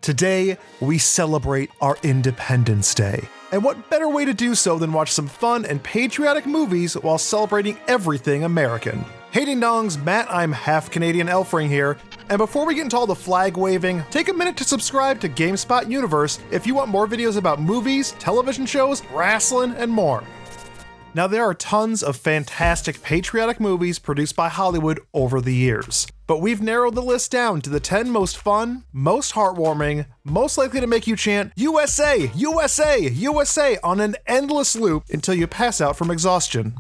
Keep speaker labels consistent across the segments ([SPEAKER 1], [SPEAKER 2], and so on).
[SPEAKER 1] Today, we celebrate our Independence Day. And what better way to do so than watch some fun and patriotic movies while celebrating everything American. Hey ding dongs, Matt, I'm half Canadian Elfring here. And before we get into all the flag waving, take a minute to subscribe to GameSpot Universe if you want more videos about movies, television shows, wrestling, and more. Now, there are tons of fantastic patriotic movies produced by Hollywood over the years, but we've narrowed the list down to the 10 most fun, most heartwarming, most likely to make you chant USA, USA, USA on an endless loop until you pass out from exhaustion.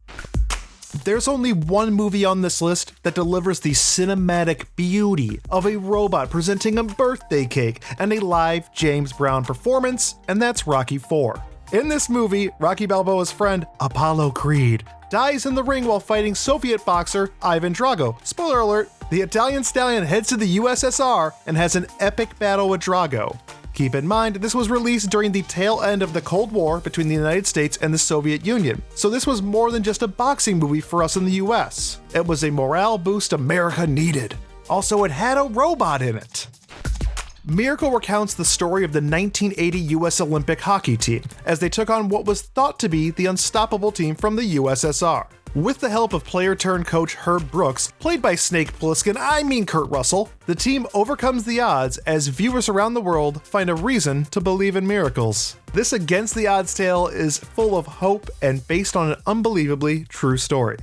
[SPEAKER 1] There's only one movie on this list that delivers the cinematic beauty of a robot presenting a birthday cake and a live James Brown performance, and that's Rocky IV. In this movie, Rocky Balboa's friend, Apollo Creed, dies in the ring while fighting Soviet boxer Ivan Drago. Spoiler alert, the Italian stallion heads to the USSR and has an epic battle with Drago. Keep in mind, this was released during the tail end of the Cold War between the United States and the Soviet Union, so this was more than just a boxing movie for us in the US. It was a morale boost America needed. Also, it had a robot in it. Miracle recounts the story of the 1980 US Olympic hockey team, as they took on what was thought to be the unstoppable team from the USSR. With the help of player-turned-coach Herb Brooks, played by Snake Plissken, Kurt Russell, the team overcomes the odds as viewers around the world find a reason to believe in miracles. This against-the-odds tale is full of hope and based on an unbelievably true story.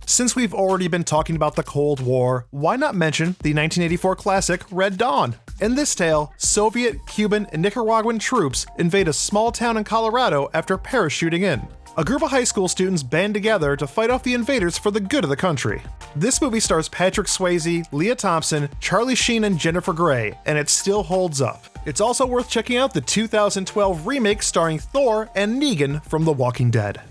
[SPEAKER 1] Since we've already been talking about the Cold War, why not mention the 1984 classic Red Dawn? In this tale, Soviet, Cuban, and Nicaraguan troops invade a small town in Colorado after parachuting in. A group of high school students band together to fight off the invaders for the good of the country. This movie stars Patrick Swayze, Leah Thompson, Charlie Sheen, and Jennifer Grey, and it still holds up. It's also worth checking out the 2012 remake starring Thor and Negan from The Walking Dead.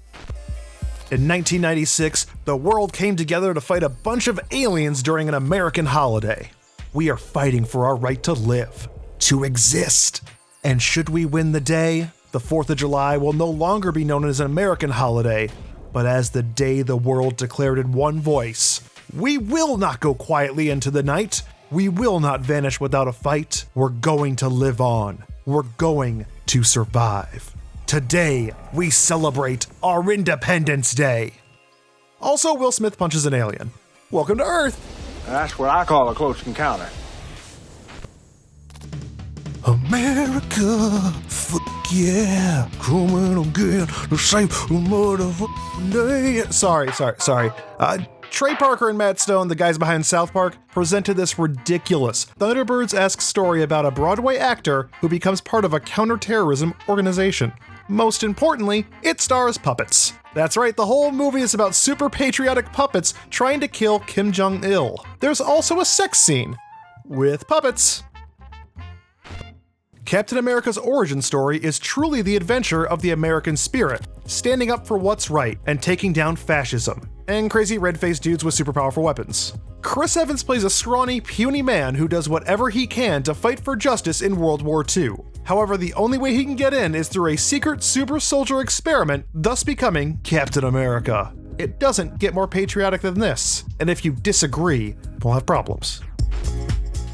[SPEAKER 1] In 1996, the world came together to fight a bunch of aliens during an American holiday. We are fighting for our right to live, to exist. And should we win the day, the 4th of July will no longer be known as an American holiday, but as the day the world declared in one voice. We will not go quietly into the night. We will not vanish without a fight. We're going to live on. We're going to survive. Today, we celebrate our Independence Day. Also, Will Smith punches an alien. Welcome to Earth.
[SPEAKER 2] That's what I call a close encounter.
[SPEAKER 1] America, fuck yeah, coming again to save the motherfucking day. Sorry. Trey Parker and Matt Stone, the guys behind South Park, presented this ridiculous Thunderbirds-esque story about a Broadway actor who becomes part of a counterterrorism organization. Most importantly, it stars puppets. That's right, the whole movie is about super patriotic puppets trying to kill Kim Jong-il. There's also a sex scene with puppets. Captain America's origin story is truly the adventure of the American spirit, standing up for what's right and taking down fascism, and crazy red-faced dudes with super powerful weapons. Chris Evans plays a scrawny, puny man who does whatever he can to fight for justice in World War II. However, the only way he can get in is through a secret super soldier experiment, thus becoming Captain America. It doesn't get more patriotic than this, and if you disagree, we'll have problems.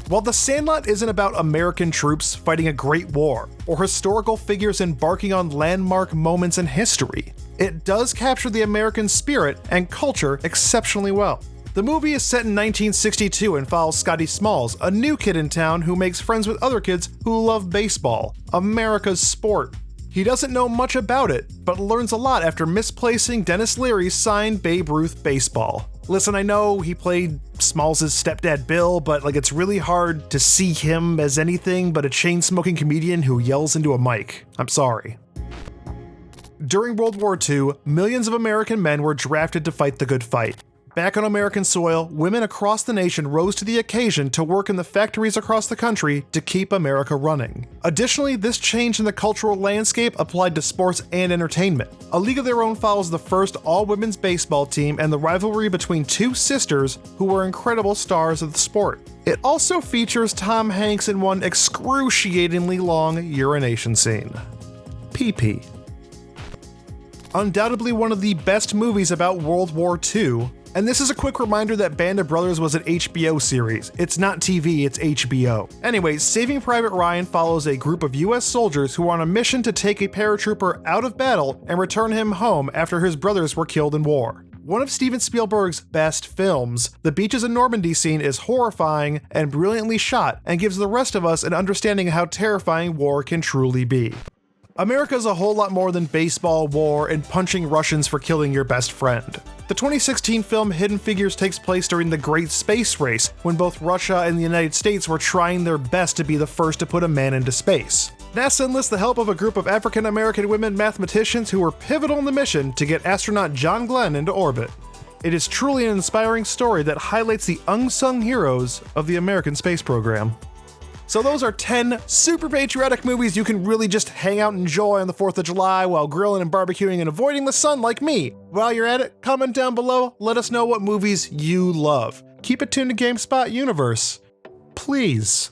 [SPEAKER 1] While The Sandlot isn't about American troops fighting a great war, or historical figures embarking on landmark moments in history, it does capture the American spirit and culture exceptionally well. The movie is set in 1962 and follows Scotty Smalls, a new kid in town who makes friends with other kids who love baseball, America's sport. He doesn't know much about it, but learns a lot after misplacing Dennis Leary's signed Babe Ruth baseball. Listen, I know he played Smalls' stepdad Bill, but it's really hard to see him as anything but a chain-smoking comedian who yells into a mic. I'm sorry. During World War II, millions of American men were drafted to fight the good fight. Back on American soil, women across the nation rose to the occasion to work in the factories across the country to keep America running. Additionally, this change in the cultural landscape applied to sports and entertainment. A League of Their Own follows the first all-women's baseball team and the rivalry between two sisters who were incredible stars of the sport. It also features Tom Hanks in one excruciatingly long urination scene. PP. Undoubtedly one of the best movies about World War II, And this is a quick reminder that Band of Brothers was an HBO series. It's not TV, it's HBO. Anyways, Saving Private Ryan follows a group of US soldiers who are on a mission to take a paratrooper out of battle and return him home after his brothers were killed in war. One of Steven Spielberg's best films, the beaches in Normandy scene is horrifying and brilliantly shot and gives the rest of us an understanding of how terrifying war can truly be. America's a whole lot more than baseball, war, and punching Russians for killing your best friend. The 2016 film Hidden Figures takes place during the Great Space Race, when both Russia and the United States were trying their best to be the first to put a man into space. NASA enlists the help of a group of African-American women mathematicians who were pivotal in the mission to get astronaut John Glenn into orbit. It is truly an inspiring story that highlights the unsung heroes of the American space program. So those are 10 super patriotic movies you can really just hang out and enjoy on the 4th of July while grilling and barbecuing and avoiding the sun like me. While you're at it, comment down below, let us know what movies you love. Keep it tuned to GameSpot Universe. Please.